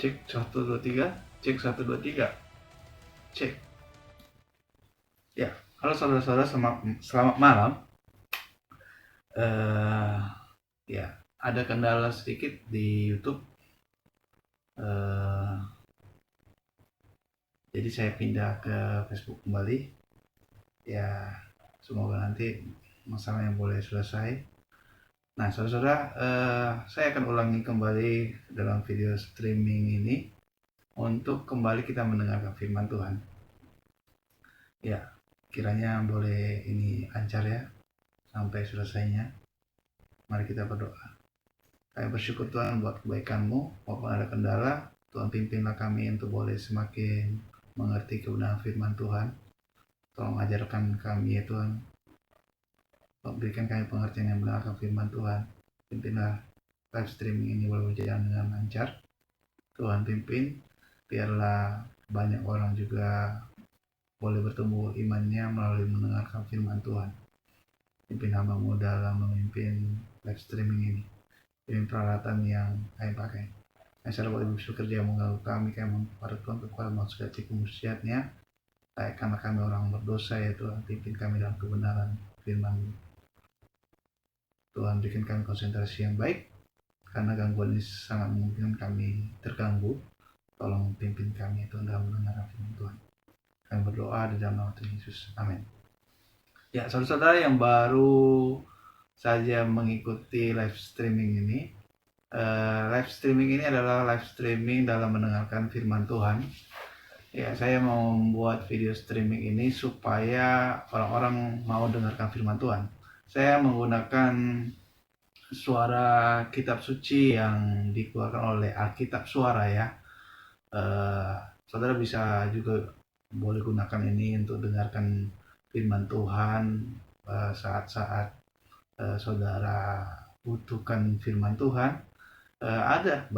Cek 1 2 3, cek 1 2 3, cek. Ya, halo saudara-saudara, selamat malam. Ya, ada kendala sedikit di YouTube. Jadi saya pindah ke Facebook kembali. Ya, semoga nanti masalahnya boleh selesai. Nah, saudara-saudara, saya akan ulangi kembali dalam video streaming ini untuk kembali kita mendengarkan firman Tuhan. Ya, kiranya boleh ini lancar ya sampai selesainya. Mari kita berdoa. Kami bersyukur Tuhan buat kebaikan-Mu. Walaupun ada kendala, Tuhan pimpinlah kami untuk boleh semakin mengerti kebenaran firman Tuhan. Tolong ajarkan kami ya Tuhan. Berikan kami pengertian yang benar akan firman Tuhan. Pimpinlah live streaming ini boleh berjalan dengan lancar. Tuhan pimpin, biarlah banyak orang juga boleh bertemu imannya melalui mendengarkan firman Tuhan. Pimpin hamba-Mu dalam memimpin live streaming ini. Ini peralatan yang kami pakai. Saya buat ibu bekerja mengganggu kami pada Tuhan kekuatan maksud hati kemanusiaannya. Karena kami orang berdosa ya Tuhan, pimpin kami dalam kebenaran firman. Tuhan berikan kami konsentrasi yang baik, karena gangguan ini sangat memungkinkan kami terganggu. Tolong pimpin kami Tuhan dalam mendengarkan firman Tuhan. Kami berdoa di dalam nama Tuhan Yesus. Amin. Ya, saudara-saudara yang baru saja mengikuti live streaming ini. Live streaming ini adalah live streaming dalam mendengarkan firman Tuhan. Ya, saya mau membuat video streaming ini supaya orang-orang mau dengarkan firman Tuhan. Saya menggunakan suara kitab suci yang dikeluarkan oleh Alkitab Suara ya. Saudara bisa juga boleh gunakan ini untuk dengarkan firman Tuhan saat-saat saudara butuhkan firman Tuhan. Ada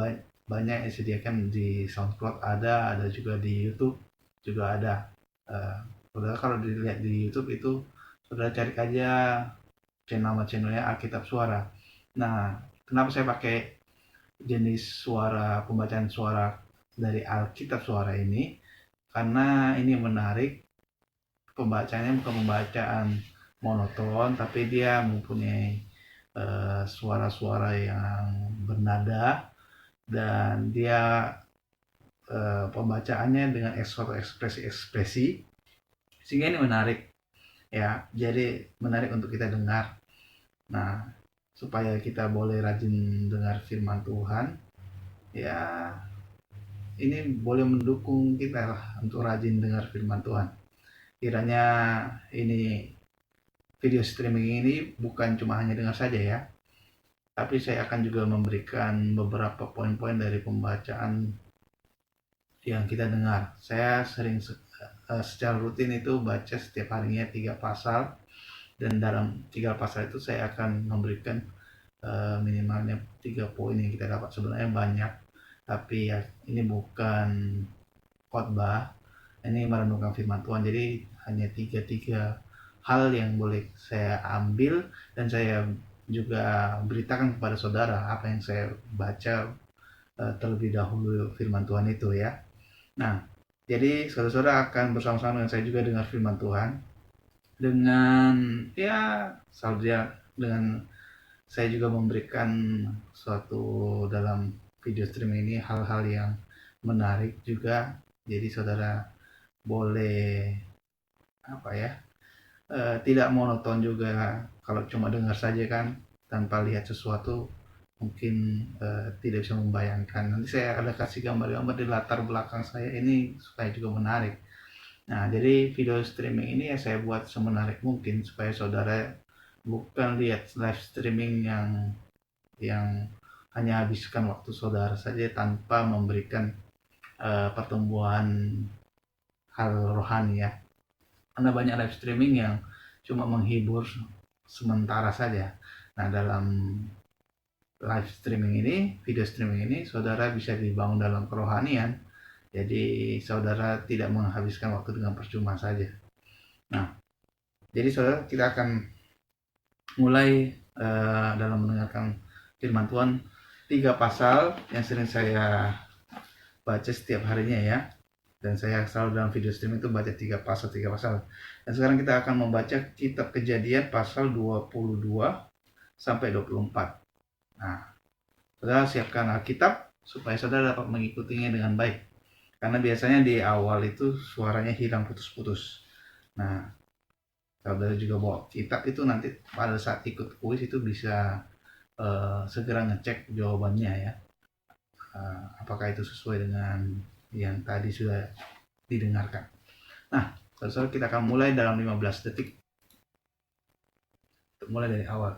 banyak yang disediakan di SoundCloud, ada juga di YouTube juga ada. Saudara kalau dilihat di YouTube itu saudara cari aja channelnya Alkitab Suara. Nah, kenapa saya pakai jenis suara pembacaan suara dari Alkitab Suara ini? Karena ini menarik. Pembacaannya bukan pembacaan monoton, tapi dia mempunyai suara-suara yang bernada, dan dia pembacaannya dengan ekspresi-ekspresi, sehingga ini menarik ya. Jadi menarik untuk kita dengar. Nah, supaya kita boleh rajin dengar firman Tuhan ya, ini boleh mendukung kita lah untuk rajin dengar firman Tuhan. Kiranya ini video streaming ini bukan cuma hanya dengar saja ya, tapi saya akan juga memberikan beberapa poin-poin dari pembacaan yang kita dengar. Saya sering secara rutin itu baca setiap harinya 3 pasal, dan dalam 3 pasal itu saya akan memberikan minimalnya 3 poin yang kita dapat. Sebenarnya banyak, tapi ya ini bukan khotbah, ini merenungkan firman Tuhan. Jadi hanya tiga hal yang boleh saya ambil, dan saya juga beritakan kepada saudara apa yang saya baca terlebih dahulu firman Tuhan itu ya. Nah, jadi saudara-saudara akan bersama-sama dengan saya juga dengar firman Tuhan dengan ya dengan saya juga memberikan suatu dalam video streaming ini hal-hal yang menarik juga. Jadi saudara boleh tidak monoton juga. Kalau cuma dengar saja kan tanpa lihat sesuatu, mungkin tidak bisa membayangkan. Nanti saya ada kasih gambar-gambar di latar belakang saya ini supaya juga menarik. Nah, jadi video streaming ini ya saya buat semenarik mungkin supaya saudara bukan lihat live streaming yang hanya habiskan waktu saudara saja tanpa memberikan pertumbuhan hal rohani ya. Karena banyak live streaming yang cuma menghibur sementara saja. Nah, dalam live streaming ini, video streaming ini, saudara bisa dibangun dalam kerohanian. Jadi saudara tidak menghabiskan waktu dengan percuma saja. Nah, jadi saudara, kita akan mulai dalam mendengarkan firman Tuhan 3 pasal yang sering saya baca setiap harinya ya. Dan saya selalu dalam video streaming itu baca 3 pasal. Dan sekarang kita akan membaca kitab Kejadian pasal 22 sampai 24. Nah, saudara siapkan Alkitab supaya saudara dapat mengikutinya dengan baik. Karena biasanya di awal itu suaranya hilang putus-putus. Nah, saudara juga bawa kitab itu nanti pada saat ikut kuis itu bisa segera ngecek jawabannya ya. Apakah itu sesuai dengan yang tadi sudah didengarkan. Nah, saudara kita akan mulai dalam 15 detik. Mulai dari awal.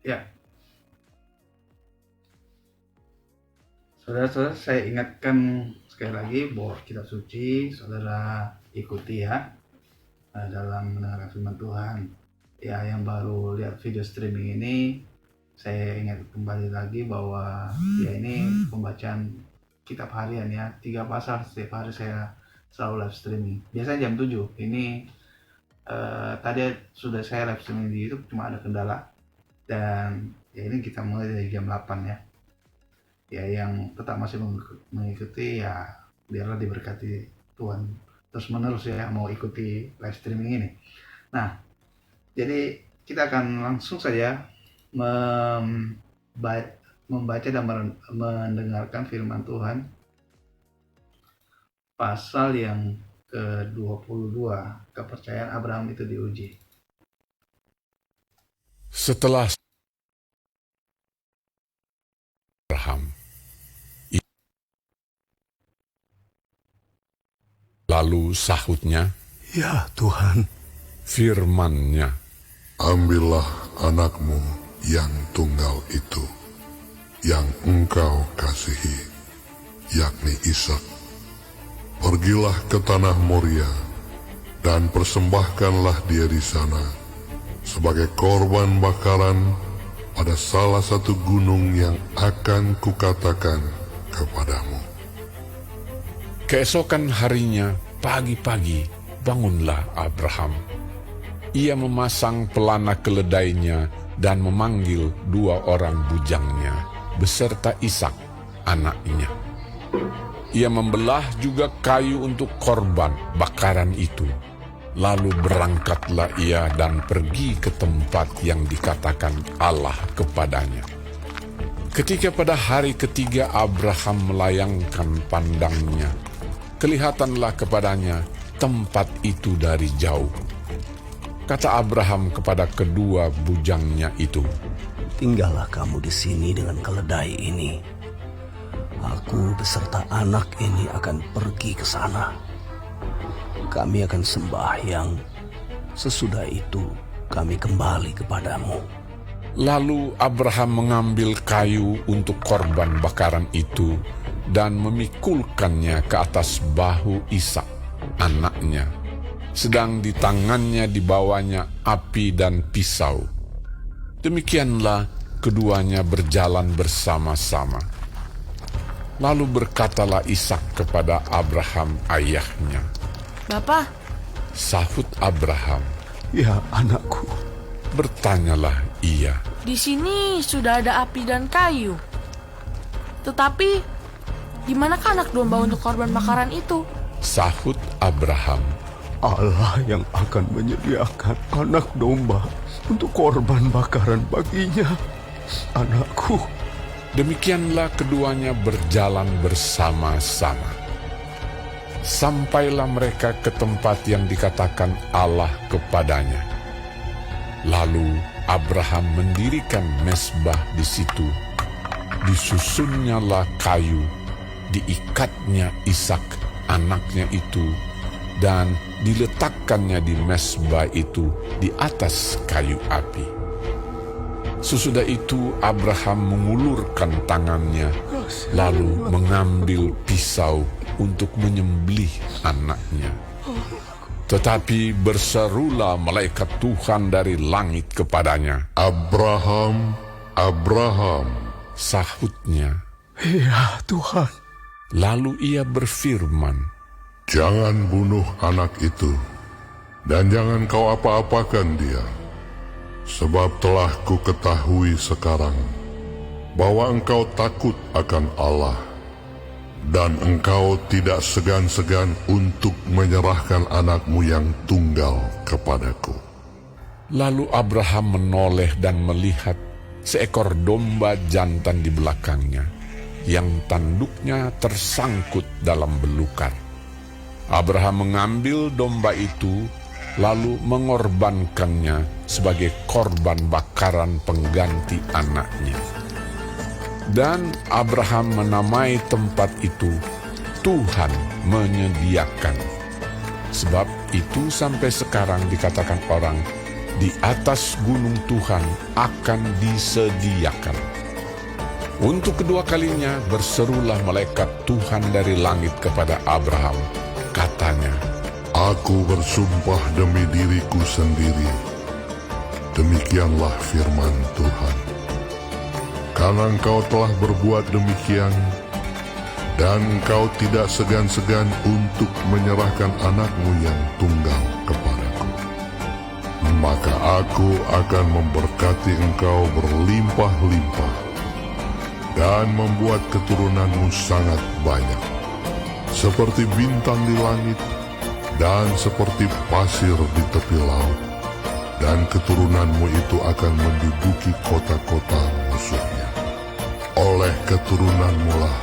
Ya, saudara-saudara, saya ingatkan sekali lagi bahwa kitab suci saudara ikuti ya dalam mendengarkan firman Tuhan. Ya, yang baru lihat video streaming ini, saya ingat kembali lagi bahwa ya ini pembacaan kitab harian ya, 3 pasal setiap hari saya selalu live streaming. Biasanya jam 7. Ini tadi sudah saya live streaming di YouTube, cuma ada kendala. Dan ya ini kita mulai dari jam 8 ya. Ya yang tetap masih mengikuti ya biarlah diberkati Tuhan terus menerus ya mau ikuti live streaming ini. Nah, jadi kita akan langsung saja membaca dan mendengarkan firman Tuhan pasal yang ke-22, kepercayaan Abraham itu diuji. Setelah Abraham, lalu sahutnya, "Ya Tuhan." firman-Nya, Ambillah anakmu yang tunggal itu, yang engkau kasihi, yakni Ishak. Pergilah ke tanah Moria, dan persembahkanlah dia di sana, sebagai korban bakaran pada salah satu gunung yang akan kukatakan kepadamu. keesokan harinya pagi-pagi bangunlah Abraham. Ia memasang pelana keledainya dan memanggil 2 orang bujangnya beserta Ishak anaknya. Ia membelah juga kayu untuk korban bakaran itu. Lalu berangkatlah ia dan pergi ke tempat yang dikatakan Allah kepadanya. Ketika pada hari ketiga Abraham melayangkan pandangnya, kelihatanlah kepadanya tempat itu dari jauh. Kata Abraham kepada kedua bujangnya itu, "Tinggallah kamu di sini dengan keledai ini. Aku beserta anak ini akan pergi ke sana. Kami akan sembahyang. Sesudah itu kami kembali kepadamu." Lalu Abraham mengambil kayu untuk korban bakaran itu dan memikulkannya ke atas bahu Ishak anaknya, sedang di tangannya dibawanya api dan pisau. Demikianlah keduanya berjalan bersama-sama. Lalu berkatalah Ishak kepada Abraham ayahnya. "Bapa," Sahut Abraham. "Ya anakku." Bertanyalah ia, di sini sudah ada api dan kayu. Tetapi, di manakah anak domba untuk korban bakaran itu?" Sahut Abraham. "Allah yang akan menyediakan anak domba untuk korban bakaran baginya, anakku." Demikianlah keduanya berjalan bersama-sama. Sampailah mereka ke tempat yang dikatakan Allah kepadanya. Lalu Abraham mendirikan mezbah di situ. Disusunnyalah kayu, diikatnya Ishak anaknya itu, dan diletakkannya di mezbah itu di atas kayu api. Sesudah itu Abraham mengulurkan tangannya, lalu mengambil pisau untuk menyembelih anaknya. Tetapi berserulah malaikat Tuhan dari langit kepadanya. Abraham, Abraham. Sahutnya. Ya Tuhan. Lalu ia berfirman, Jangan bunuh anak itu, dan jangan kau apa-apakan dia. Sebab telah ku ketahui sekarang bahwa engkau takut akan Allah, dan engkau tidak segan-segan untuk menyerahkan anakmu yang tunggal kepadaku. Lalu Abraham menoleh dan melihat seekor domba jantan di belakangnya, yang tanduknya tersangkut dalam belukar. Abraham mengambil domba itu, lalu mengorbankannya sebagai korban bakaran pengganti anaknya. Dan Abraham menamai tempat itu Tuhan menyediakan. Sebab itu sampai sekarang dikatakan orang, di atas gunung Tuhan akan disediakan. Untuk kedua kalinya berserulah malaikat Tuhan dari langit kepada Abraham. Katanya, Aku bersumpah demi diriku sendiri, demikianlah firman Tuhan. Karena engkau telah berbuat demikian, dan engkau tidak segan-segan untuk menyerahkan anakmu yang tunggal kepadaku, maka aku akan memberkati engkau berlimpah-limpah, dan membuat keturunanmu sangat banyak, seperti bintang di langit, dan seperti pasir di tepi laut, dan keturunanmu itu akan menduduki kota-kota musuhnya. Oleh keturunanmu lah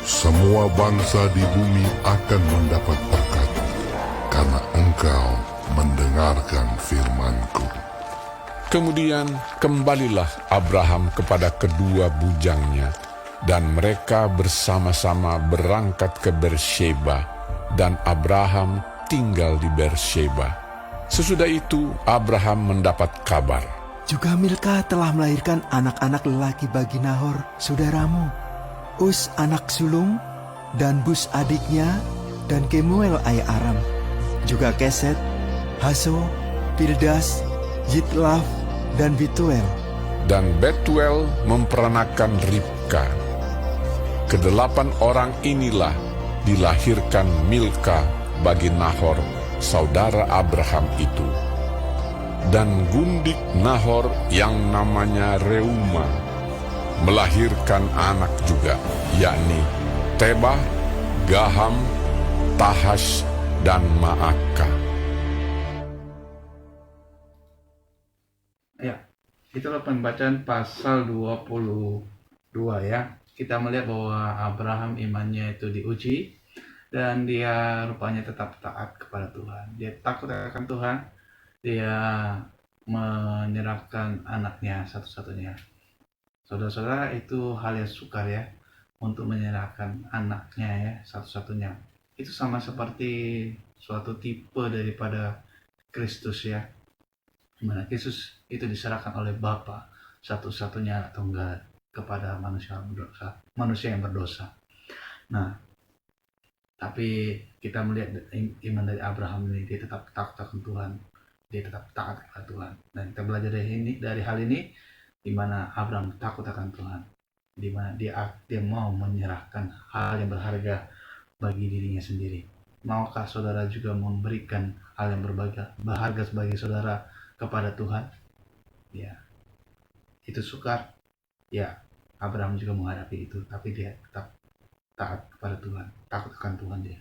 semua bangsa di bumi akan mendapat berkat, karena engkau mendengarkan firman-Ku. kemudian kembalilah Abraham kepada kedua bujangnya, dan mereka bersama-sama berangkat ke Beersheba, dan Abraham tinggal di Beersheba. Sesudah itu Abraham mendapat kabar. Juga Milka telah melahirkan anak-anak lelaki bagi Nahor, saudaramu. Us anak sulung, dan Bus adiknya, dan Kemuel ayah Aram. Juga Keset, Haso, Pildas, Yitlaf, dan Bituel. Dan Betuel memperanakan Ribka. Kedelapan orang inilah dilahirkan Milka bagi Nahor, saudara Abraham itu. Dan gundik Nahor yang namanya Reuma melahirkan anak juga, yakni Tebah, Gaham, Tahash, dan Maaka. Ya, itulah pembacaan pasal 22 ya. Kita melihat bahwa Abraham imannya itu diuji, dan dia rupanya tetap taat kepada Tuhan. Dia takut akan Tuhan, dia menyerahkan anaknya satu-satunya. Saudara-saudara, itu hal yang sukar ya, untuk menyerahkan anaknya ya, satu-satunya. Itu sama seperti suatu tipe daripada Kristus ya, dimana Kristus itu diserahkan oleh Bapa satu-satunya tunggal kepada manusia yang berdosa. Nah, tapi kita melihat iman dari Abraham ini, dia tetap takut akan Tuhan, dia tetap taat kepada Tuhan. Dan kita belajar dari hal ini, di mana Abraham takut akan Tuhan, di mana dia mau menyerahkan hal yang berharga bagi dirinya sendiri. Maukah saudara juga memberikan hal yang berharga sebagai saudara kepada Tuhan? Ya, itu sukar. Ya, Abraham juga menghadapi itu, tapi dia tetap taat kepada Tuhan, takut akan Tuhan dia.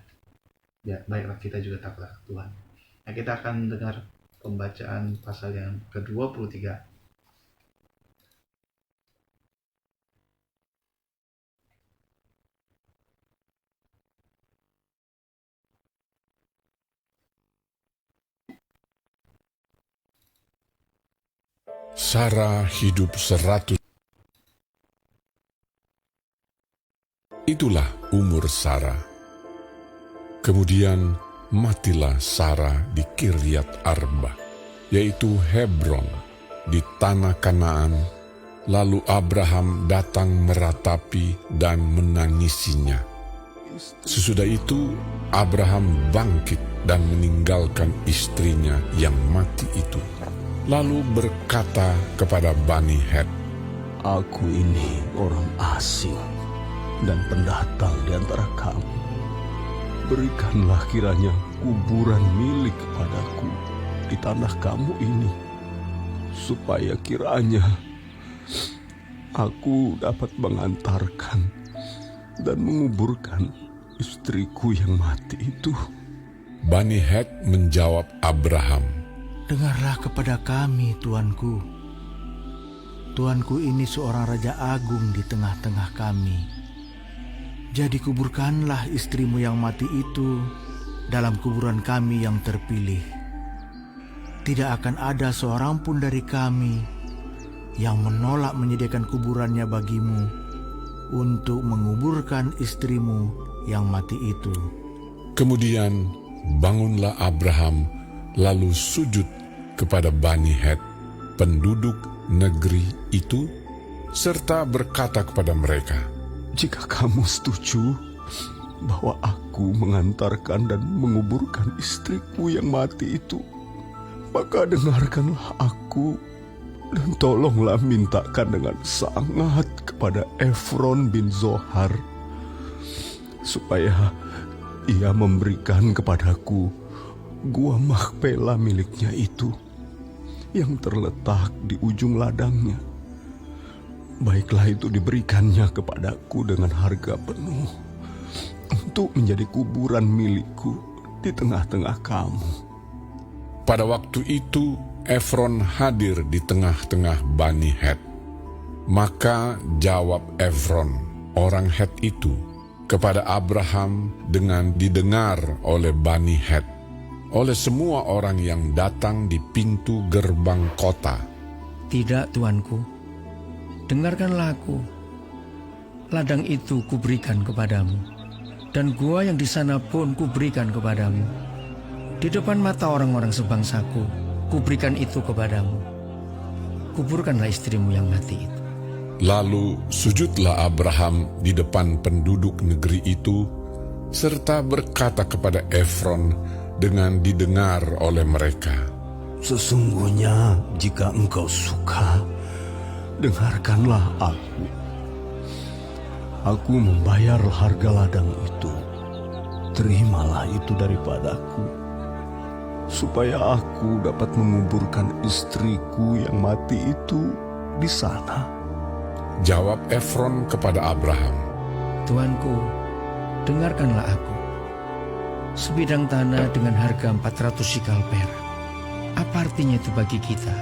Ya, baiklah kita juga takut akan Tuhan. Nah, kita akan dengar pembacaan pasal yang ke-23. Sarah hidup 100. Itulah umur Sarah. Kemudian matilah Sarah di Kiryat Arba, yaitu Hebron, di tanah Kanaan. Lalu Abraham datang meratapi dan menangisinya. Sesudah itu Abraham bangkit dan meninggalkan istrinya yang mati itu, lalu berkata kepada Bani Het, Aku ini orang asing dan pendatang di antara kamu. Berikanlah kiranya kuburan milik kepadaku di tanah kamu ini, supaya kiranya aku dapat mengantarkan dan menguburkan istriku yang mati itu. Bani Het menjawab Abraham, Dengarlah kepada kami, Tuanku. Tuanku ini seorang raja agung di tengah-tengah kami. Jadi kuburkanlah istrimu yang mati itu dalam kuburan kami yang terpilih. Tidak akan ada seorang pun dari kami yang menolak menyediakan kuburannya bagimu untuk menguburkan istrimu yang mati itu. Kemudian bangunlah Abraham lalu sujud kepada Bani Het, penduduk negeri itu, serta berkata kepada mereka, Jika kamu setuju bahwa aku mengantarkan dan menguburkan istriku yang mati itu, maka dengarkanlah aku dan tolonglah mintakan dengan sangat kepada Efron bin Zohar, supaya ia memberikan kepadaku gua Makpela miliknya itu, yang terletak di ujung ladangnya. Baiklah itu diberikannya kepadaku dengan harga penuh, untuk menjadi kuburan milikku di tengah-tengah kamu. Pada waktu itu Efron hadir di tengah-tengah Bani Het. Maka jawab Efron, orang Het itu, kepada Abraham dengan didengar oleh Bani Het, oleh semua orang yang datang di pintu gerbang kota. Tidak, tuanku. Dengarkanlah aku. Ladang itu kuberikan kepadamu, dan gua yang di sana pun kuberikan kepadamu. Di depan mata orang-orang sebangsaku, kuberikan itu kepadamu. Kuburkanlah istrimu yang mati itu. Lalu sujudlah Abraham di depan penduduk negeri itu, serta berkata kepada Efron dengan didengar oleh mereka, Sesungguhnya jika engkau suka, dengarkanlah aku. Aku membayar harga ladang itu. Terimalah itu daripadaku, supaya aku dapat menguburkan istriku yang mati itu di sana. Jawab Efron kepada Abraham, Tuanku, dengarkanlah aku. Sebidang tanah dengan harga 400 sikal perak. Apa artinya itu bagi kita?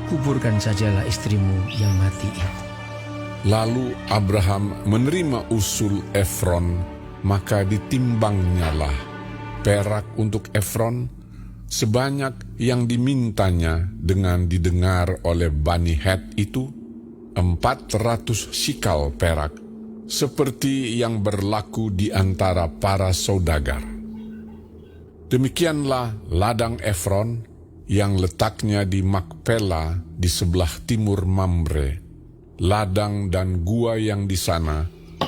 Kuburkan sajalah istrimu yang mati itu. Lalu Abraham menerima usul Efron, maka ditimbangnyalah perak untuk Efron sebanyak yang dimintanya dengan didengar oleh Bani Het itu, 400 sikal perak, seperti yang berlaku di antara para saudagar. Demikianlah ladang Efron yang letaknya di Makpela di sebelah timur Mamre, ladang dan gua yang di sana,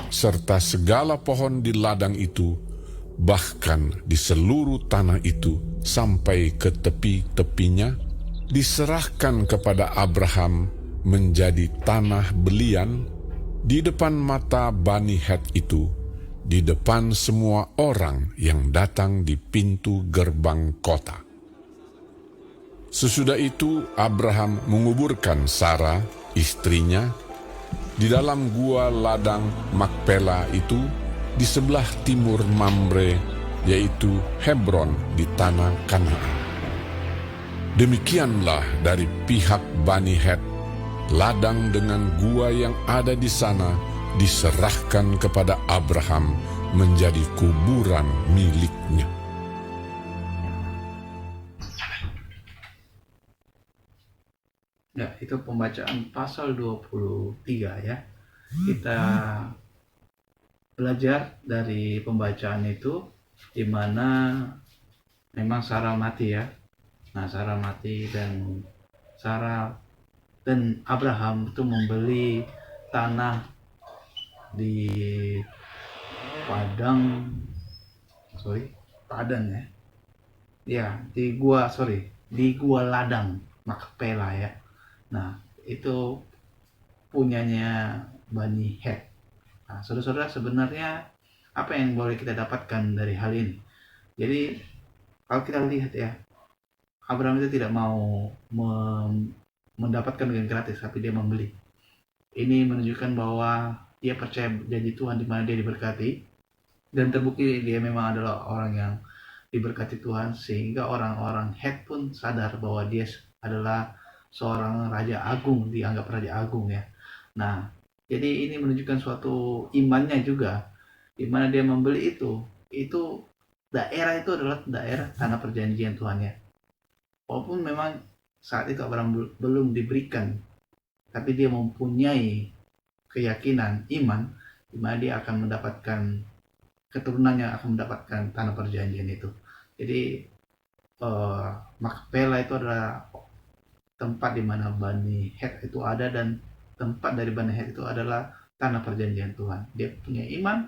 serta segala pohon di ladang itu, bahkan di seluruh tanah itu sampai ke tepi-tepinya, diserahkan kepada Abraham menjadi tanah belian di depan mata Bani Het itu, di depan semua orang yang datang di pintu gerbang kota. Sesudah itu Abraham menguburkan Sarah, istrinya, di dalam gua ladang Makpela itu di sebelah timur Mamre, yaitu Hebron di tanah Kanaan. Demikianlah dari pihak Bani Het, ladang dengan gua yang ada di sana diserahkan kepada Abraham menjadi kuburan miliknya. Nah, itu pembacaan pasal 23 ya. Kita belajar dari pembacaan itu di mana memang Sarah mati ya. Nah, Sarah mati dan Sarah dan Abraham itu membeli tanah di Padang ya. Ya, di gua ladang Makpela ya. Nah, itu punyanya Bani Het. Nah, saudara-saudara, sebenarnya apa yang boleh kita dapatkan dari hal ini? Jadi, kalau kita lihat ya, Abraham itu tidak mau mendapatkan dengan gratis, tapi dia membeli. Ini menunjukkan bahwa dia percaya janji Tuhan di mana dia diberkati, dan terbukti dia memang adalah orang yang diberkati Tuhan, sehingga orang-orang Het pun sadar bahwa dia adalah seorang raja agung, dianggap raja agung ya. Nah, jadi ini menunjukkan suatu imannya juga, di mana dia membeli itu daerah itu adalah daerah tanah perjanjian Tuhan ya. Walaupun memang saat itu Abraham belum diberikan, tapi dia mempunyai keyakinan, iman, di mana dia akan mendapatkan keturunannya, akan mendapatkan tanah perjanjian itu. Jadi Makpela itu adalah tempat di mana Bani Het itu ada, dan tempat dari Bani Het itu adalah tanah perjanjian Tuhan. Dia punya iman,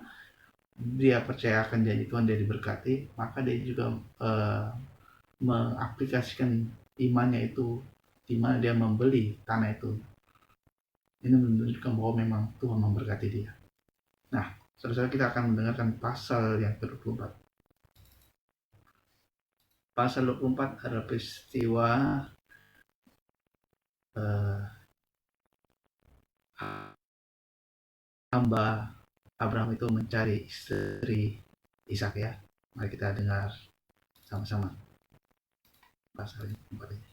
dia percaya akan janji Tuhan, dia diberkati, maka dia juga mengaplikasikan imannya itu di mana dia membeli tanah itu. Ini menunjukkan bahwa memang Tuhan memberkati dia. Nah, saudara-saudara, kita akan mendengarkan pasal yang ke-24. Pasal 24 adalah peristiwa hamba Abraham itu mencari istri Ishak ya. Mari kita dengar sama-sama pasal 24 ini.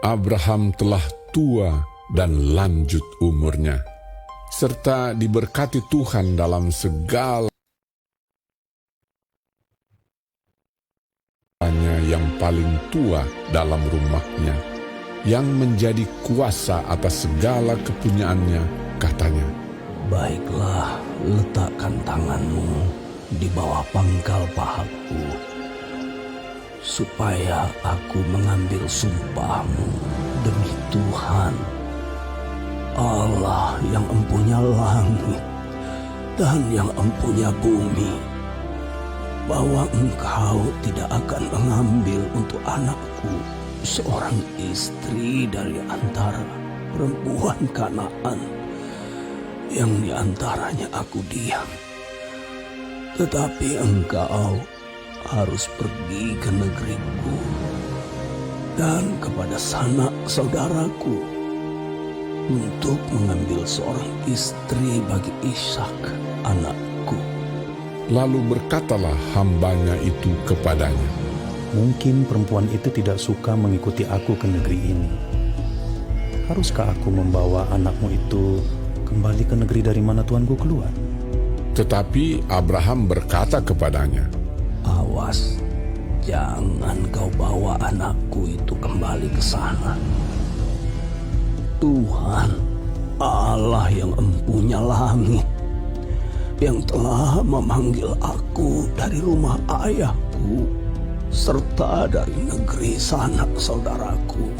Abraham telah tua dan lanjut umurnya, serta diberkati Tuhan dalam segalanya yang paling tua dalam rumahnya, yang menjadi kuasa atas segala kepunyaannya, katanya, Baiklah, letakkan tanganmu di bawah pangkal pahaku, supaya aku mengambil sumpahmu demi Tuhan, Allah yang empunya langit dan yang empunya bumi, bahwa engkau tidak akan mengambil untuk anakku seorang istri dari antara perempuan Kanaan yang diantaranya aku diam. Tetapi engkau harus pergi ke negeriku dan kepada sanak saudaraku untuk mengambil seorang istri bagi Ishak anakku. Lalu berkatalah hambanya itu kepadanya, Mungkin perempuan itu tidak suka mengikuti aku ke negeri ini. Haruskah aku membawa anakmu itu kembali ke negeri dari mana tuanku keluar? Tetapi Abraham berkata kepadanya, Awas, jangan kau bawa anakku itu kembali ke sana. Tuhan, Allah yang empunya langit, yang telah memanggil aku dari rumah ayahku, serta dari negeri sanak saudaraku,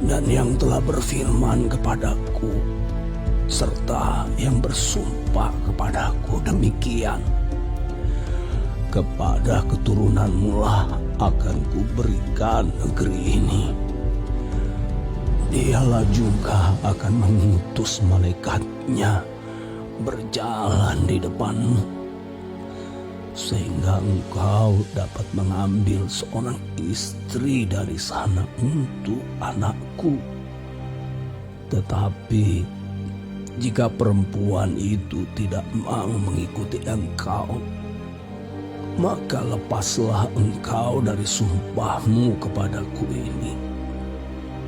dan yang telah berfirman kepadaku, serta yang bersumpah kepadaku demikian, kepada keturunanmu lah akan kuberikan negeri ini. Dialah juga akan mengutus malaikatnya berjalan di depanmu, sehingga engkau dapat mengambil seorang istri dari sana untuk anakku. Tetapi jika perempuan itu tidak mau mengikuti engkau, maka lepaslah engkau dari sumpahmu kepadaku ini.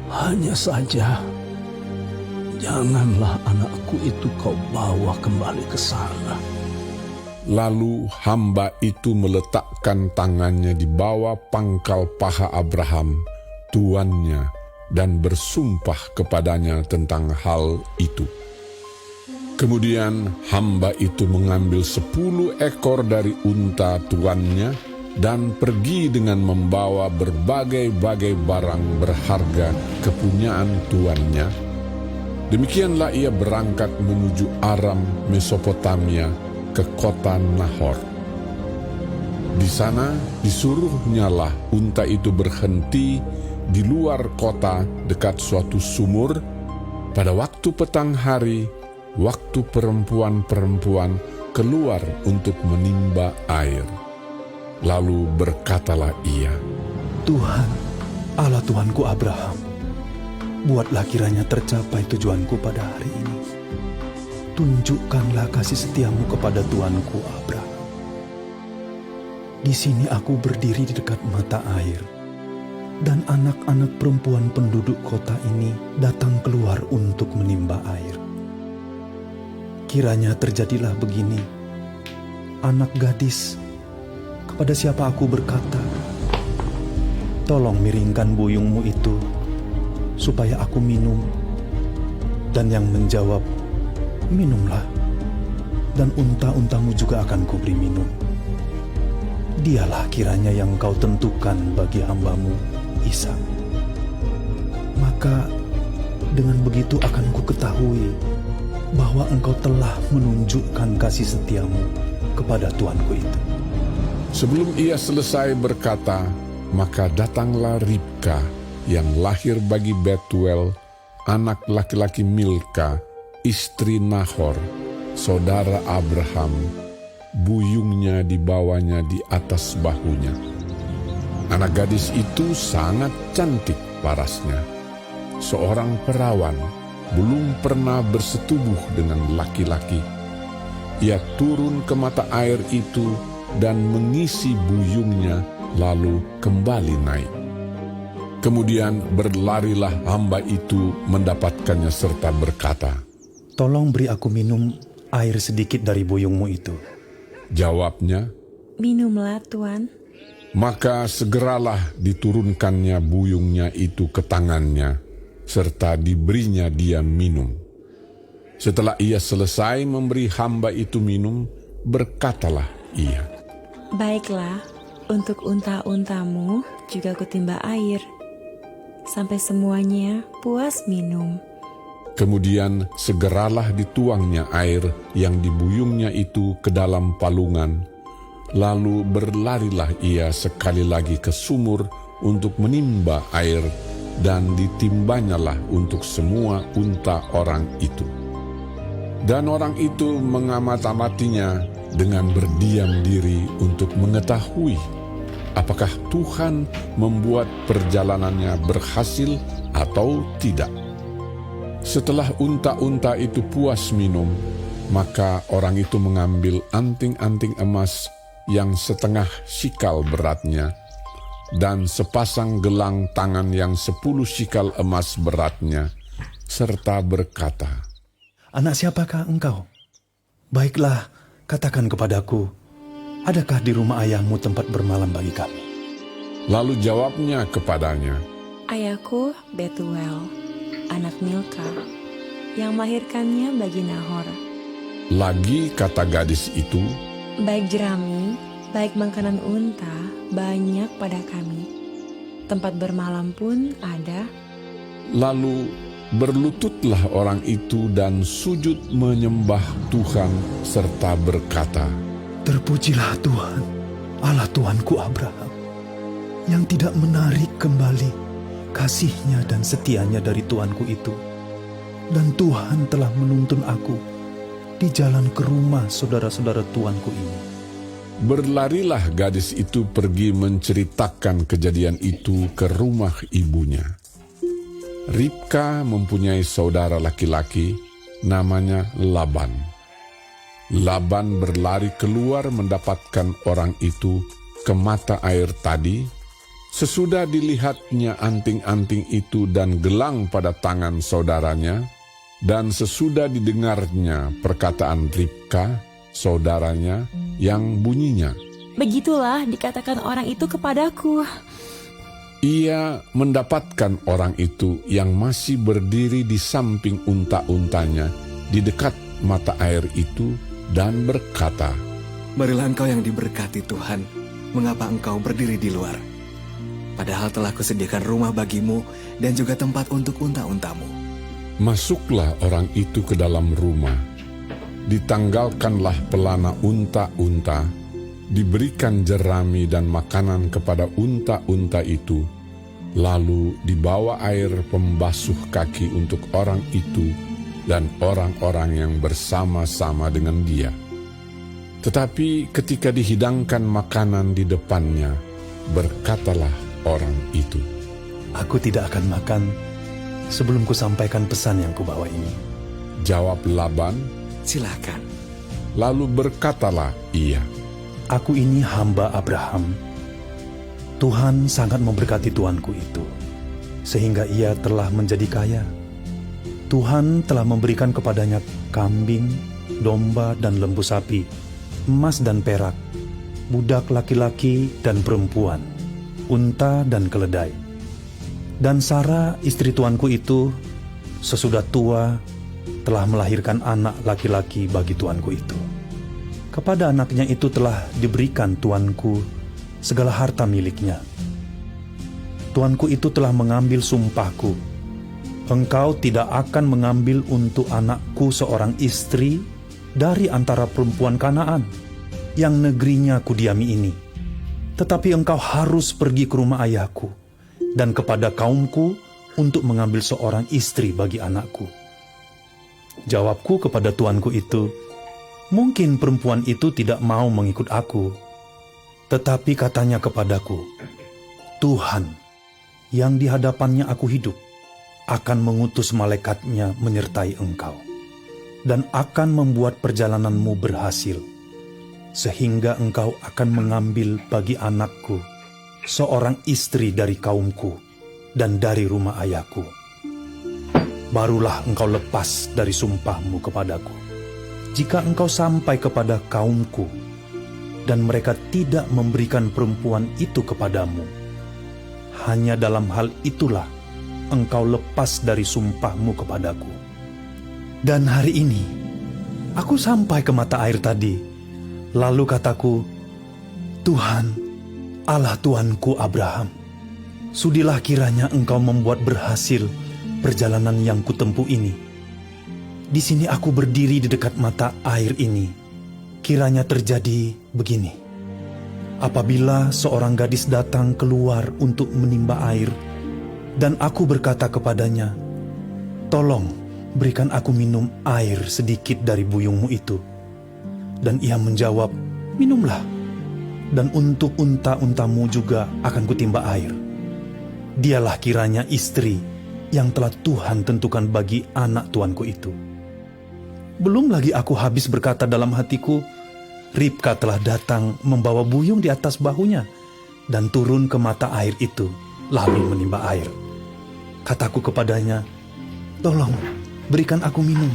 Hanya saja, janganlah anakku itu kau bawa kembali ke sana. lalu hamba itu meletakkan tangannya di bawah pangkal paha Abraham, tuannya, dan bersumpah kepadanya tentang hal itu. Kemudian hamba itu mengambil 10 ekor dari unta tuannya dan pergi dengan membawa berbagai-bagai barang berharga kepunyaan tuannya. Demikianlah ia berangkat menuju Aram, Mesopotamia, ke kota Nahor. Di sana disuruhnyalah unta itu berhenti di luar kota dekat suatu sumur pada waktu petang hari, waktu perempuan-perempuan keluar untuk menimba air. Lalu berkatalah ia, Tuhan, Allah Tuanku Abraham, buatlah kiranya tercapai tujuanku pada hari ini. Tunjukkanlah kasih setiamu kepada Tuanku Abraham. Di sini aku berdiri di dekat mata air, dan anak-anak perempuan penduduk kota ini datang keluar untuk menimba air. Kiranya terjadilah begini, anak gadis, kepada siapa aku berkata, tolong miringkan buyungmu itu, supaya aku minum. Dan yang menjawab, minumlah, dan unta-untamu juga akan kuberi minum. Dialah kiranya yang kau tentukan bagi hambamu, Ishak. Maka dengan begitu akan ku ketahui bahwa engkau telah menunjukkan kasih setiamu kepada tuanku itu. sebelum ia selesai berkata, maka datanglah Ribka yang lahir bagi Betuel, anak laki-laki Milka, istri Nahor, saudara Abraham. Buyungnya dibawanya di atas bahunya. Anak gadis itu sangat cantik parasnya. Seorang perawan, belum pernah bersetubuh dengan laki-laki. Ia turun ke mata air itu dan mengisi buyungnya, lalu kembali naik. Kemudian berlarilah hamba itu mendapatkannya serta berkata, Tolong beri aku minum air sedikit dari buyungmu itu. Jawabnya, Minumlah, Tuan. maka segeralah diturunkannya buyungnya itu ke tangannya, serta diberinya dia minum. Setelah ia selesai memberi hamba itu minum, berkatalah ia, Baiklah, untuk unta-untamu juga kutimba air, sampai semuanya puas minum. Kemudian segeralah dituangnya air yang dibuyungnya itu ke dalam palungan. Lalu berlarilah ia sekali lagi ke sumur untuk menimba air, dan ditimbanyalah untuk semua unta orang itu. Dan orang itu mengamat-amatinya dengan berdiam diri untuk mengetahui apakah Tuhan membuat perjalanannya berhasil atau tidak. Setelah unta-unta itu puas minum, maka orang itu mengambil anting-anting emas yang setengah sikal beratnya, dan sepasang gelang tangan yang 10 sikal emas beratnya, serta berkata, Anak siapakah engkau? Baiklah, katakan kepadaku, adakah di rumah ayahmu tempat bermalam bagi kami? Lalu jawabnya kepadanya, Ayahku Betuel, anak Milka, yang melahirkannya bagi Nahor. Lagi kata gadis itu, Baik jerami, baik makanan unta, banyak pada kami. Tempat bermalam pun ada. lalu berlututlah orang itu dan sujud menyembah Tuhan serta berkata, Terpujilah Tuhan, Allah Tuanku Abraham, yang tidak menarik kembali kasihnya dan setianya dari tuanku itu. Dan Tuhan telah menuntun aku di jalan ke rumah saudara-saudara tuanku ini. Berlarilah gadis itu pergi menceritakan kejadian itu ke rumah ibunya. Ribka mempunyai saudara laki-laki, namanya Laban. Laban berlari keluar mendapatkan orang itu ke mata air tadi. Sesudah dilihatnya anting-anting itu dan gelang pada tangan saudaranya, dan sesudah didengarnya perkataan Ribka, saudaranya, yang bunyinya, Begitulah dikatakan orang itu kepadaku. ia mendapatkan orang itu yang masih berdiri di samping unta-untanya di dekat mata air itu dan berkata, Marilah engkau yang diberkati Tuhan, mengapa engkau berdiri di luar? Padahal telah kusediakan rumah bagimu dan juga tempat untuk unta-untamu. Masuklah orang itu ke dalam rumah. Ditanggalkanlah pelana unta-unta, diberikan jerami dan makanan kepada unta-unta itu, lalu dibawa air pembasuh kaki untuk orang itu dan orang-orang yang bersama-sama dengan dia. Tetapi ketika dihidangkan makanan di depannya, berkatalah orang itu, Aku tidak akan makan sebelum kusampaikan pesan yang kubawa ini. Jawab Laban, Silakan. lalu berkatalah ia, Aku ini hamba Abraham. Tuhan sangat memberkati tuanku itu, sehingga ia telah menjadi kaya. Tuhan telah memberikan kepadanya kambing, domba, dan lembu sapi, emas dan perak, budak laki-laki dan perempuan, unta dan keledai. Dan Sara, istri tuanku itu, sesudah tua, telah melahirkan anak laki-laki bagi tuanku itu. Kepada anaknya itu telah diberikan tuanku segala harta miliknya. Tuanku itu telah mengambil sumpahku, engkau tidak akan mengambil untuk anakku seorang istri dari antara perempuan Kanaan yang negerinya kudiami ini. Tetapi engkau harus pergi ke rumah ayahku dan kepada kaumku untuk mengambil seorang istri bagi anakku. Jawabku kepada tuanku itu, mungkin perempuan itu tidak mau mengikut aku. Tetapi katanya kepadaku, Tuhan yang di hadapannya aku hidup akan mengutus malaikatnya menyertai engkau dan akan membuat perjalananmu berhasil, sehingga engkau akan mengambil bagi anakku seorang istri dari kaumku dan dari rumah ayahku. Barulah engkau lepas dari sumpahmu kepadaku. Jika engkau sampai kepada kaumku dan mereka tidak memberikan perempuan itu kepadamu, hanya dalam hal itulah engkau lepas dari sumpahmu kepadaku. Dan hari ini aku sampai ke mata air tadi, lalu kataku, Tuhan, Allah tuanku Abraham, sudilah kiranya engkau membuat berhasil perjalanan yang kutempuh ini. Di sini aku berdiri di dekat mata air ini. Kiranya terjadi begini. Apabila seorang gadis datang keluar untuk menimba air, dan aku berkata kepadanya, tolong berikan aku minum air sedikit dari buyungmu itu. Dan ia menjawab, minumlah, dan untuk unta-untamu juga akan kutimba air. Dialah kiranya istri yang telah Tuhan tentukan bagi anak tuanku itu. Belum lagi aku habis berkata dalam hatiku, Ribka telah datang membawa buyung di atas bahunya dan turun ke mata air itu, lalu menimba air. Kataku kepadanya, tolong berikan aku minum.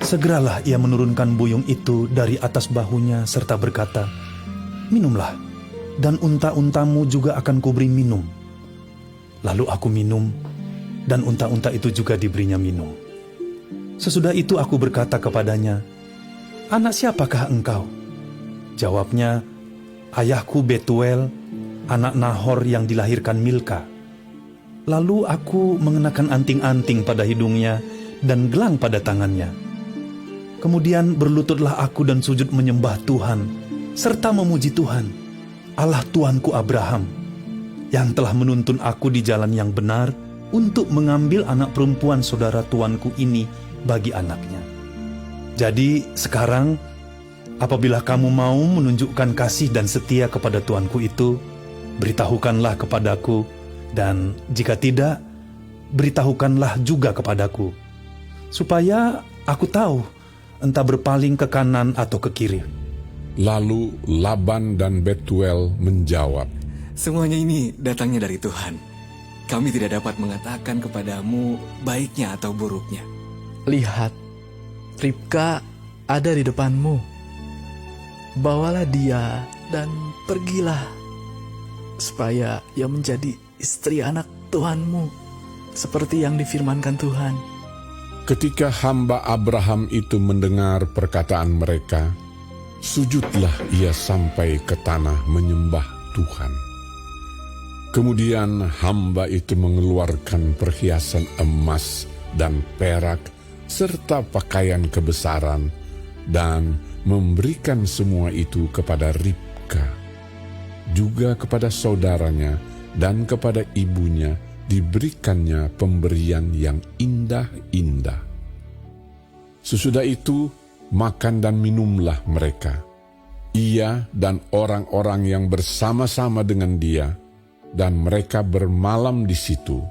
Segeralah ia menurunkan buyung itu dari atas bahunya serta berkata, minumlah, dan unta-untamu juga akan kuberi minum. Lalu aku minum, dan unta-unta itu juga diberinya minum. Sesudah itu aku berkata kepadanya, anak siapakah engkau? Jawabnya, ayahku Betuel, anak Nahor yang dilahirkan Milka. Lalu aku mengenakan anting-anting pada hidungnya dan gelang pada tangannya. Kemudian berlututlah aku dan sujud menyembah Tuhan, serta memuji Tuhan, Allah tuanku Abraham, yang telah menuntun aku di jalan yang benar untuk mengambil anak perempuan saudara tuanku ini bagi anaknya. Jadi sekarang, apabila kamu mau menunjukkan kasih dan setia kepada tuanku itu, beritahukanlah kepadaku, dan jika tidak, beritahukanlah juga kepadaku, supaya aku tahu entah berpaling ke kanan atau ke kiri. Lalu Laban dan Betuel menjawab, Semuanya ini datangnya dari Tuhan. Kami tidak dapat mengatakan kepadamu baiknya atau buruknya. Lihat, Ribka ada di depanmu. Bawalah dia dan pergilah, supaya ia menjadi istri anak Tuhanmu, seperti yang difirmankan Tuhan. Ketika hamba Abraham itu mendengar perkataan mereka, sujudlah ia sampai ke tanah menyembah Tuhan. Kemudian hamba itu mengeluarkan perhiasan emas dan perak serta pakaian kebesaran dan memberikan semua itu kepada Ribka. Juga kepada saudaranya dan kepada ibunya diberikannya pemberian yang indah-indah. Sesudah itu, makan dan minumlah mereka, ia dan orang-orang yang bersama-sama dengan dia, dan mereka bermalam di situ.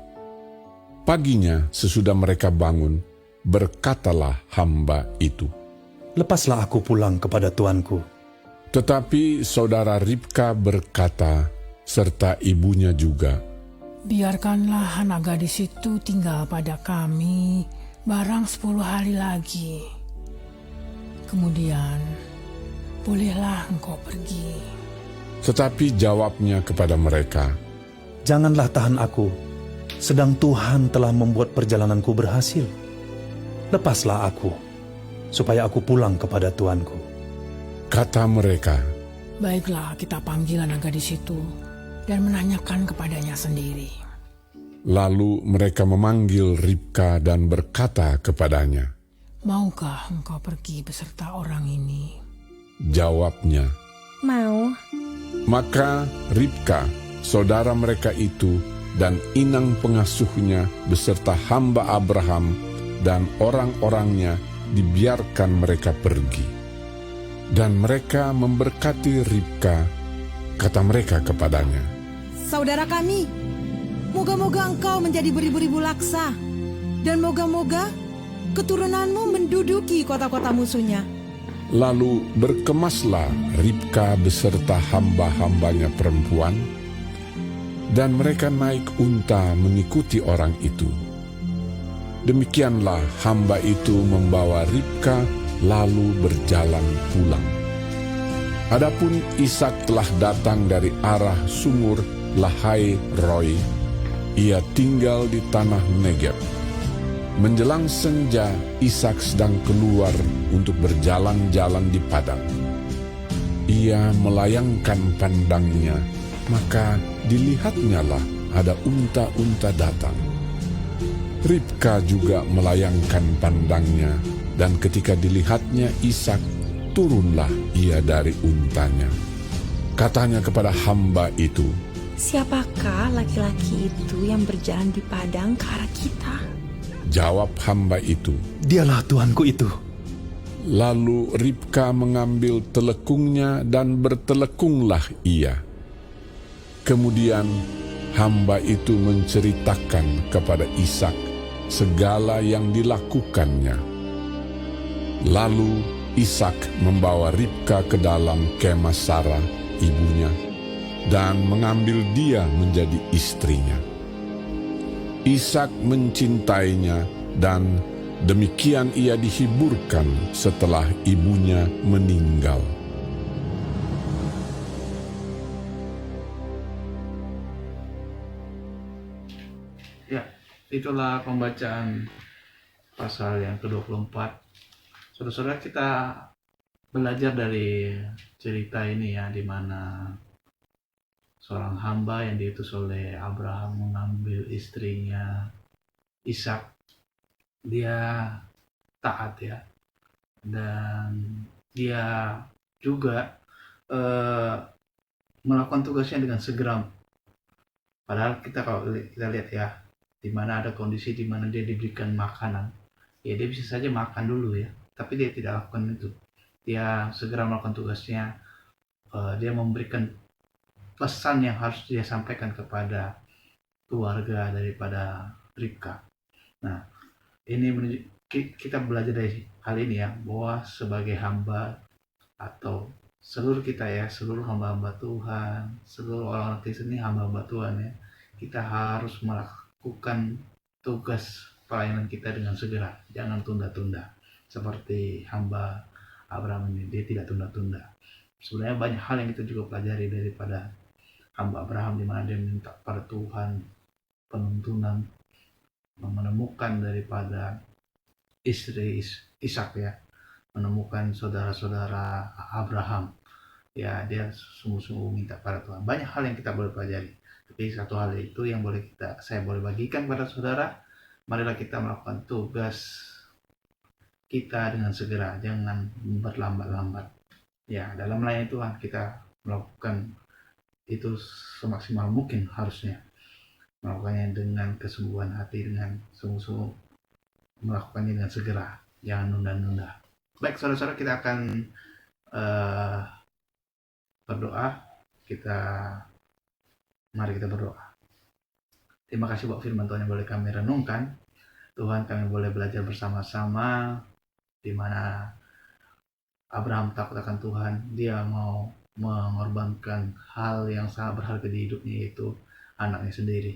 Paginya, sesudah mereka bangun, berkatalah hamba itu, Lepaslah aku pulang kepada tuanku. Tetapi saudara Ribka berkata, serta ibunya juga, Biarkanlah anak gadis itu tinggal pada kami barang 10 hari lagi. Kemudian, bolehlah engkau pergi. Tetapi jawabnya kepada mereka, Janganlah tahan aku, sedang Tuhan telah membuat perjalananku berhasil. Lepaslah aku, supaya aku pulang kepada tuanku. Kata mereka, Baiklah, kita panggil anak gadis itu dan menanyakan kepadanya sendiri. Lalu mereka memanggil Ribka dan berkata kepadanya, Maukah engkau pergi beserta orang ini? Jawabnya, Mau. maka Ribka, saudara mereka itu, dan inang pengasuhnya beserta hamba Abraham dan orang-orangnya dibiarkan mereka pergi. Dan mereka memberkati Ribka, kata mereka kepadanya, Saudara kami, moga-moga engkau menjadi beribu-ribu laksa, dan moga-moga keturunanmu menduduki kota-kota musuhnya. Lalu berkemaslah Ribka beserta hamba-hambanya perempuan, dan mereka naik unta mengikuti orang itu. Demikianlah hamba itu membawa Ribka lalu berjalan pulang. Adapun Ishak telah datang dari arah sumur Lahai Roi, ia tinggal di tanah Negeb. Menjelang senja, Ishak sedang keluar untuk berjalan-jalan di padang. Ia melayangkan pandangnya, maka dilihatnyalah ada unta-unta datang. Ribka juga melayangkan pandangnya, dan ketika dilihatnya Ishak, turunlah ia dari untanya. Katanya kepada hamba itu, Siapakah laki-laki itu yang berjalan di padang ke arah kita? Jawab hamba itu, Dialah tuanku itu. Lalu Ribka mengambil telekungnya dan bertelekunglah ia. Kemudian hamba itu menceritakan kepada Ishak segala yang dilakukannya. Lalu Ishak membawa Ribka ke dalam kemah Sarah, ibunya, dan mengambil dia menjadi istrinya. Ishak mencintainya, dan demikian ia dihiburkan setelah ibunya meninggal. Ya, itulah pembacaan pasal yang ke-24. Saudara-saudara, kita belajar dari cerita ini ya, di mana seorang hamba yang diutus oleh Abraham mengambil istrinya Ishak. Dia taat ya, dan dia juga melakukan tugasnya dengan segera. Padahal kalau kita lihat ya, di mana ada kondisi di mana dia diberikan makanan, ya dia bisa saja makan dulu ya, tapi dia tidak lakukan itu. Dia segera melakukan tugasnya. Dia memberikan pesan yang harus dia sampaikan kepada keluarga daripada Ribka. Nah, ini kita belajar dari hal ini ya, bahwa sebagai hamba atau seluruh kita ya, seluruh hamba-hamba Tuhan, seluruh orang Kristen ini hamba-hamba Tuhan ya, kita harus melakukan tugas pelayanan kita dengan segera, jangan tunda-tunda. Seperti hamba Abraham ini, dia tidak tunda-tunda. Sebenarnya banyak hal yang kita juga pelajari daripada hamba Abraham, di mana dia minta pada Tuhan penuntunan, menemukan daripada istri Ishak ya, menemukan saudara-saudara Abraham. Ya, dia sungguh-sungguh minta pada Tuhan. Banyak hal yang kita boleh pelajari. Tapi satu hal itu yang saya boleh bagikan pada saudara, marilah kita melakukan tugas kita dengan segera, jangan berlambat-lambat. Ya, dalam melayani Tuhan kita melakukan itu semaksimal mungkin harusnya. Melakukannya dengan kesungguhan hati, dengan sungguh-sungguh melakukannya dengan segera, jangan nunda-nunda. Baik, saudara-saudara, kita akan berdoa. Mari kita berdoa. Terima kasih buat firman Tuhan yang boleh kami renungkan. Tuhan, kami boleh belajar bersama-sama di mana Abraham takut akan Tuhan. Dia mau mengorbankan hal yang sangat berharga di hidupnya, yaitu anaknya sendiri.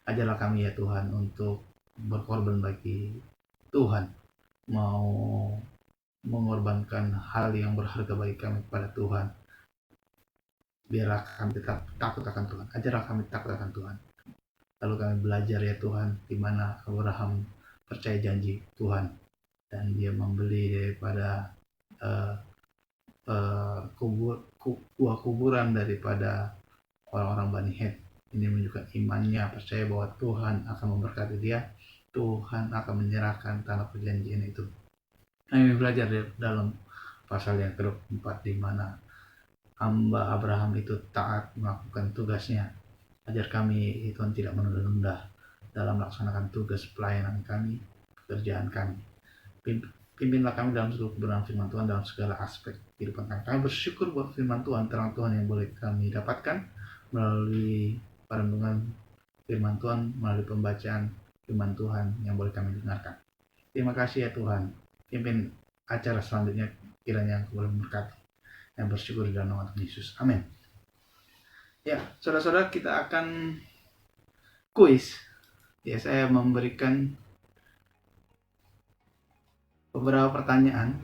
Ajarlah kami ya Tuhan untuk berkorban bagi Tuhan, mau mengorbankan hal yang berharga bagi kami kepada Tuhan. Biarlah kami tetap takut akan Tuhan. Ajarlah kami takut akan Tuhan. Lalu kami belajar ya Tuhan, di mana Abraham percaya janji Tuhan dan dia membeli daripada kuburan daripada orang-orang Bani Het. Ini menunjukkan imannya, percaya bahwa Tuhan akan memberkati dia, Tuhan akan menyerahkan tanah perjanjian itu. Kami belajar dalam pasal yang ke-24 di mana hamba Abraham itu taat melakukan tugasnya. Ajar kami Tuhan tidak menunda-nunda dalam melaksanakan tugas pelayanan kami, pekerjaan kami. Pimpinlah kami dalam seluruh kebenaran firman Tuhan dalam segala aspek kehidupan kami. Kami bersyukur buat firman Tuhan, terang Tuhan yang boleh kami dapatkan melalui perenungan firman Tuhan, melalui pembacaan firman Tuhan yang boleh kami dengarkan. Terima kasih ya Tuhan. Pimpin acara selanjutnya kiranya Engkau boleh memberkati. Yang bersyukur di dalam nama Tuhan Yesus. Amin. Ya, saudara-saudara, kita akan kuis. Ya, saya memberikan beberapa pertanyaan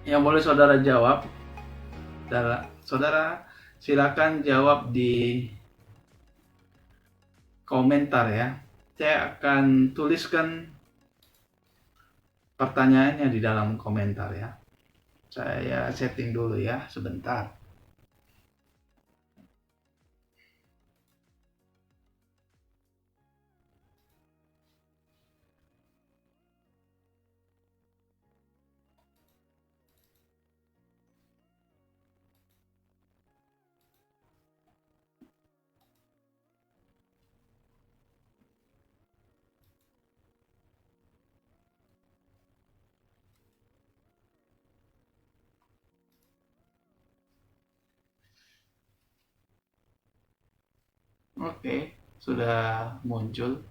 yang boleh saudara jawab. Saudara silakan jawab di komentar ya. Saya akan tuliskan pertanyaannya di dalam komentar ya. Saya setting dulu ya, sebentar. Oke, sudah muncul.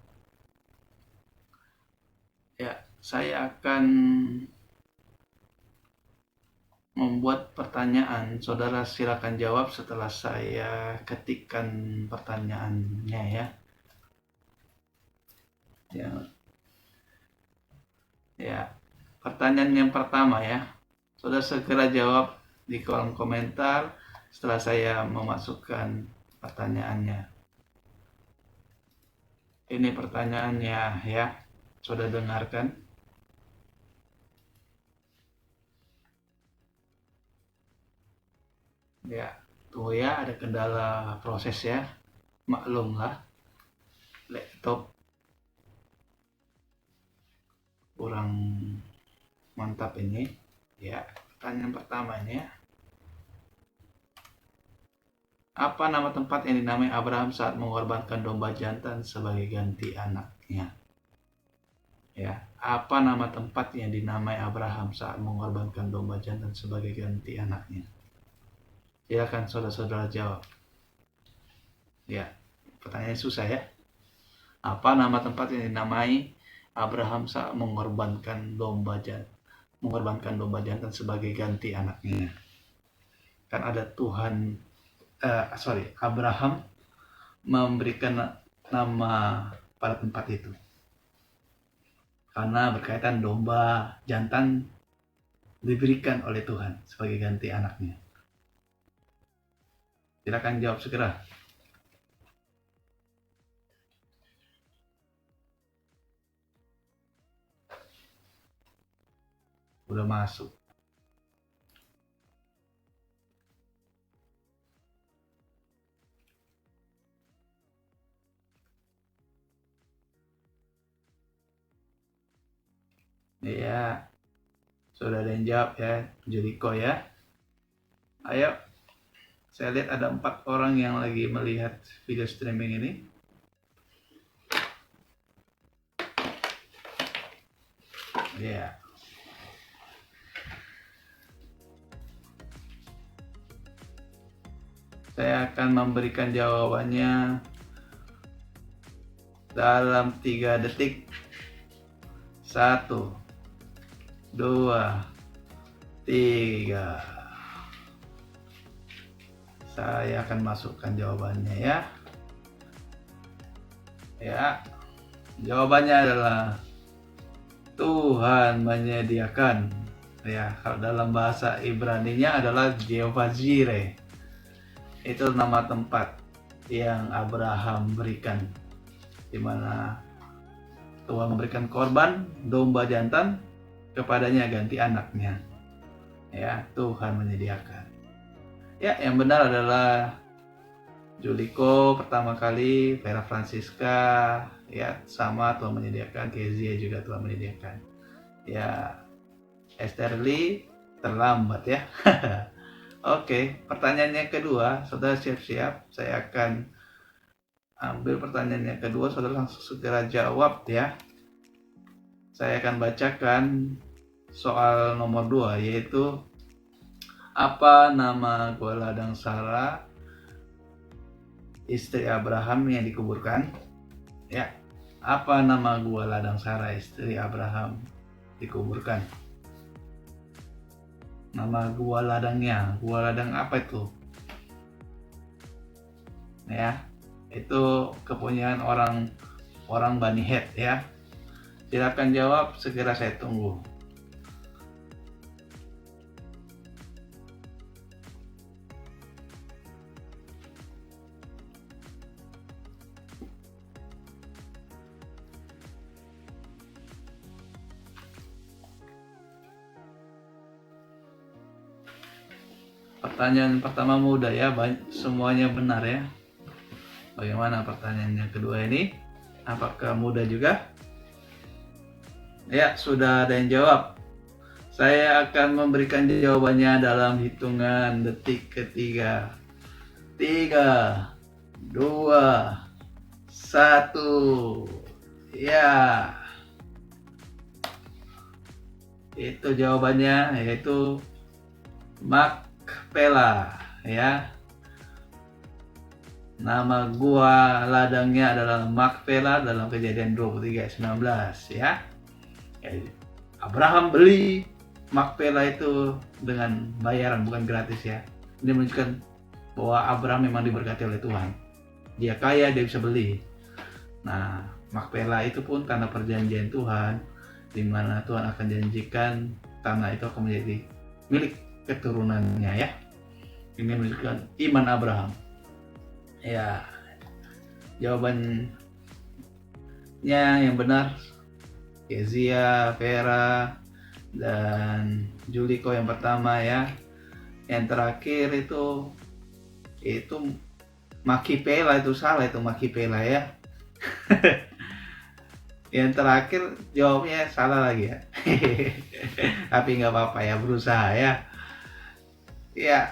Ya, saya akan membuat pertanyaan. Saudara silakan jawab setelah saya ketikkan pertanyaannya ya. Ya, pertanyaan yang pertama ya. Saudara segera jawab di kolom komentar setelah saya memasukkan pertanyaannya. Ini pertanyaannya ya, sudah dengarkan. Ya, tunggu ya, ada kendala proses ya, maklumlah, laptop kurang mantap ini. Ya, pertanyaan pertama ini ya. Apa nama tempat yang dinamai Abraham saat mengorbankan domba jantan sebagai ganti anaknya? Ya, apa nama tempat yang dinamai Abraham saat mengorbankan domba jantan sebagai ganti anaknya? Silakan saudara-saudara jawab. Ya, pertanyaannya susah ya. Apa nama tempat yang dinamai Abraham saat mengorbankan domba jantan sebagai ganti anaknya? Kan ada Abraham memberikan nama pada tempat itu karena berkaitan domba jantan diberikan oleh Tuhan sebagai ganti anaknya. Silakan jawab segera. udah masuk. Ya, sudah ada yang jawab ya, Juliko ya. Ayo, saya lihat ada 4 orang yang lagi melihat video streaming ini. Ya. Saya akan memberikan jawabannya dalam 3 detik. 1, 2, 3. Saya akan masukkan jawabannya ya. Ya, jawabannya adalah Tuhan menyediakan. Ya, kalau dalam bahasa Ibrani-nya adalah Jehovah Jireh. Itu nama tempat yang Abraham berikan, di mana Tuhan memberikan korban domba jantan, kepadanya ganti anaknya. Ya, Tuhan menyediakan. Ya, yang benar adalah Juliko pertama kali, Vera Francisca, ya sama Tuhan menyediakan, Kezia juga Tuhan menyediakan. Ya, Esterly terlambat ya. Oke, pertanyaan yang kedua, saudara siap-siap. Saya akan ambil pertanyaan yang kedua, saudara langsung segera jawab ya. Saya akan bacakan soal nomor 2, yaitu apa nama gua ladang Sarah, istri Abraham yang dikuburkan? Ya, apa nama gua ladang Sarah, istri Abraham dikuburkan? Nama gua ladangnya, gua ladang apa itu? Ya, itu kepunyaan orang Bani Het ya. Silakan jawab, segera saya tunggu. Pertanyaan pertama mudah ya, semuanya benar ya. Bagaimana pertanyaan yang kedua ini? Apakah mudah juga? Ya, sudah ada yang jawab. Saya akan memberikan jawabannya dalam hitungan detik ketiga. 3, 2, 1. Ya. Itu jawabannya, yaitu Makpela ya. Nama gua ladangnya adalah Makpela dalam Kejadian 23:19 ya. Abraham beli Makpela itu dengan bayaran, bukan gratis ya. Ini menunjukkan bahwa Abraham memang diberkati oleh Tuhan. Dia kaya, dia bisa beli. Nah, Makpela itu pun tanah perjanjian Tuhan, di mana Tuhan akan janjikan tanah itu akan menjadi milik keturunannya ya. Ini menunjukkan iman Abraham. Ya, jawabannya yang benar Kezia, Vera, dan Juliko yang pertama ya. Yang terakhir itu Makipela, itu salah, itu Makipela ya. Yang terakhir jawabnya salah lagi ya. Tapi nggak apa-apa ya, berusaha ya. Ya,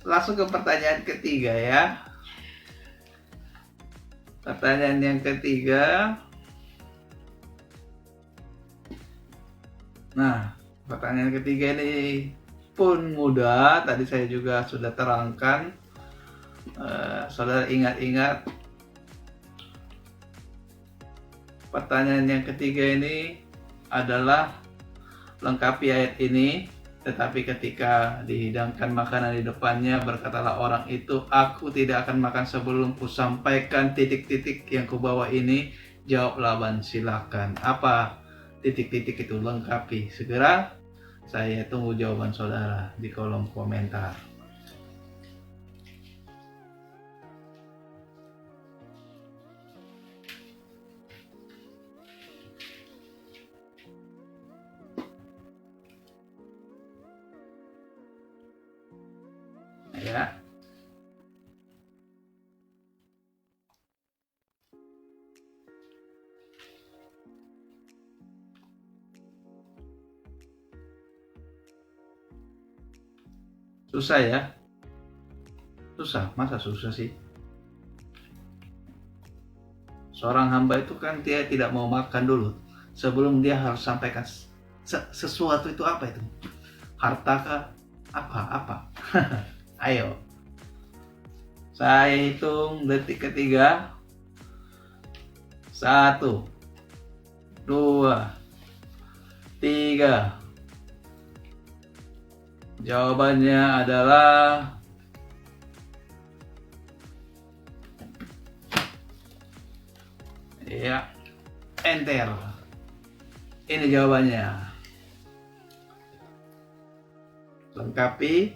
langsung ke pertanyaan ketiga ya. Pertanyaan yang ketiga. Nah, pertanyaan ketiga ini pun mudah. Tadi saya juga sudah terangkan. Saudara ingat-ingat. Pertanyaan yang ketiga ini adalah lengkapi ayat ini. Tetapi ketika dihidangkan makanan di depannya, berkatalah orang itu, aku tidak akan makan sebelum kusampaikan titik-titik yang kubawa ini. Jawab Laban, silakan. Apa titik-titik itu? Lengkapi. Segera saya tunggu jawaban saudara di kolom komentar. Ya. Susah ya? Susah, masa susah sih? Seorang hamba itu kan dia tidak mau makan dulu sebelum dia harus sampaikan sesuatu. Itu apa itu? Harta kah? Apa? Ayo. Saya hitung detik ketiga. 1, 2, 3. Jawabannya adalah ya, enter. Ini jawabannya. Lengkapi,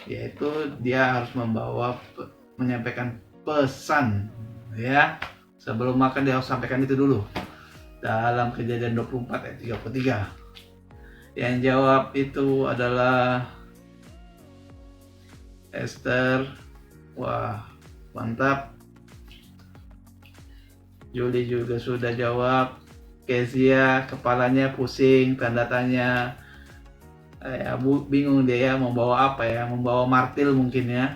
yaitu dia harus menyampaikan pesan, ya. Sebelum makan dia harus sampaikan itu dulu. Dalam Kejadian 24 ayat 33. Yang jawab itu adalah Esther. Wah, mantap. Juli juga sudah jawab. Kezia kepalanya pusing, tanda tanya. Ya, bingung dia ya mau bawa apa ya, membawa martil mungkin ya.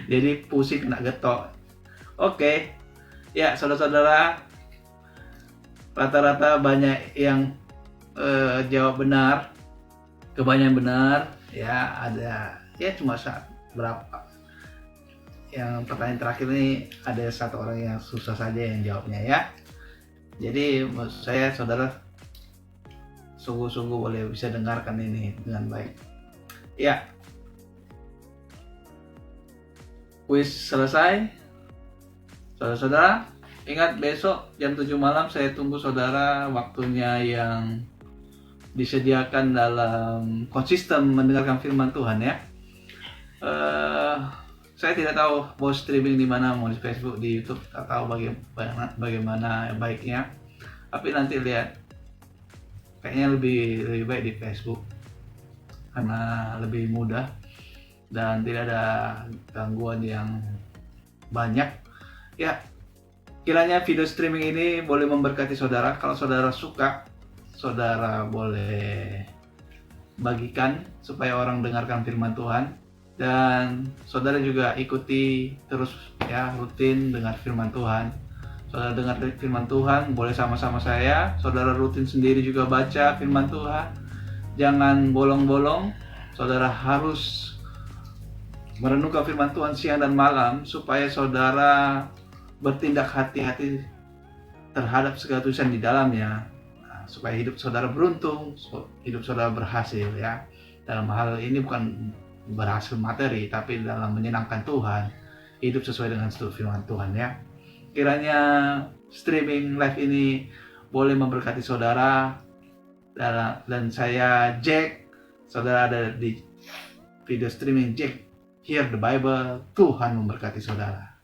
Jadi pusing kena getok. Oke. Ya, saudara-saudara, rata-rata banyak yang jawab benar, kebanyakan benar ya. Ada ya cuma berapa. Yang pertanyaan terakhir ini ada satu orang yang susah saja yang jawabnya ya. Jadi menurut saya saudara sungguh-sungguh boleh bisa dengarkan ini dengan baik. Ya. Kuis selesai. Saudara-saudara, ingat besok jam 7 malam saya tunggu saudara, waktunya yang disediakan dalam konsisten mendengarkan firman Tuhan ya. Saya tidak tahu mau streaming di mana, mau di Facebook, di YouTube, tak tahu bagaimana baiknya. Tapi nanti lihat, kayaknya lebih baik di Facebook karena lebih mudah dan tidak ada gangguan yang banyak. Ya, kiranya video streaming ini boleh memberkati saudara. Kalau saudara suka, saudara boleh bagikan supaya orang dengarkan firman Tuhan. Dan saudara juga ikuti terus ya, rutin dengar firman Tuhan. Saudara dengar firman Tuhan, boleh sama-sama saya. Saudara rutin sendiri juga baca firman Tuhan. Jangan bolong-bolong. Saudara harus merenungkan firman Tuhan siang dan malam supaya saudara bertindak hati-hati terhadap segala tulisan di dalamnya. Supaya hidup saudara beruntung, hidup saudara berhasil ya. Dalam hal ini bukan berhasil materi, tapi dalam menyenangkan Tuhan, hidup sesuai dengan firman Tuhan ya. Kiranya streaming live ini boleh memberkati saudara. Dan saya Jack, saudara ada di video streaming Jack Hear the Bible. Tuhan memberkati saudara.